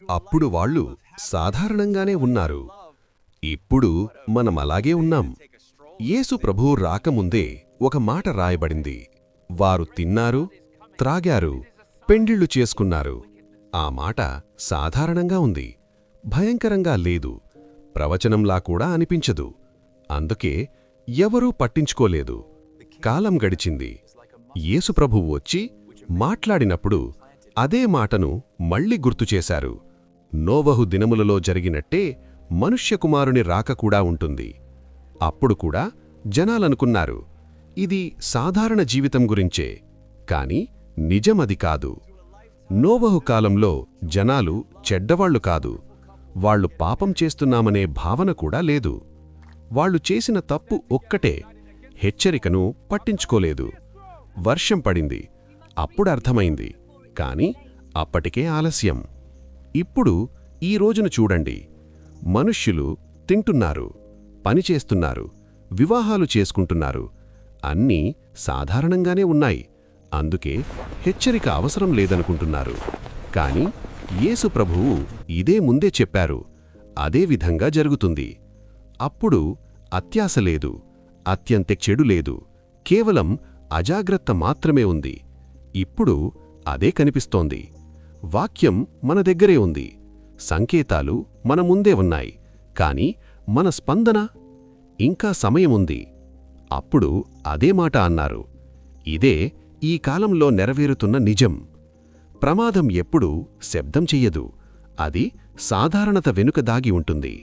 అప్పుడు వాళ్ళు సాధారణంగానే ఉన్నారు. ఇప్పుడు మనమలాగే ఉన్నాం. యేసు ప్రభువు రాకముందే ఒక మాట రాయబడింది. వారు తిన్నారు, త్రాగారు, పెండిళ్ళు చేసుకున్నారు. ఆ మాట సాధారణంగా ఉంది, భయంకరంగా లేదు, ప్రవచనంలా కూడా అనిపించదు. అందుకే ఎవరూ పట్టించుకోలేదు. కాలం గడిచింది. యేసు ప్రభువు వచ్చి మాట్లాడినప్పుడు అదే మాటను మళ్ళీ గుర్తుచేశారు. నోవహు దినములలో జరిగినట్టే మనుష్యకుమారుని రాక కూడా ఉంటుంది. అప్పుడు కూడా జనాలనుకున్నారు, ఇది సాధారణ జీవితం గురించే, కాని నిజమది కాదు. నోవహు కాలంలో జనాలు చెడ్డవాళ్లు కాదు. వాళ్లు పాపం చేస్తున్నామనే భావన కూడా లేదు. వాళ్లు చేసిన తప్పు ఒక్కటే, హెచ్చరికను పట్టించుకోలేదు. వర్షం పడింది, అప్పుడర్థమైంది, కాని అప్పటికే ఆలస్యం. ఇప్పుడు ఈ రోజును చూడండి. మనుష్యులు తింటున్నారు, పనిచేస్తున్నారు, వివాహాలు చేసుకుంటున్నారు. అన్నీ సాధారణంగానే ఉన్నాయి. అందుకే హెచ్చరిక అవసరం లేదనుకుంటున్నారు. కాని యేసు ప్రభువు ఇదే ముందే చెప్పారు. అదే విధంగా జరుగుతుంది. అప్పుడు అత్యాశ లేదు, అత్యంత చెడు లేదు, కేవలం అజాగ్రత్త మాత్రమే ఉంది. ఇప్పుడు అదే కనిపిస్తోంది. వాక్యం మన దగ్గరే ఉంది, సంకేతాలు మన ముందే ఉన్నాయి. కాని మన స్పందన? ఇంకా సమయముంది. అప్పుడు అదే మాట అన్నారు. ఇదే ఈ కాలంలో నెరవేరుతున్న నిజం. ప్రమాదం ఎప్పుడూ శబ్దం చెయ్యదు. అది సాధారణత వెనుక దాగి ఉంటుంది.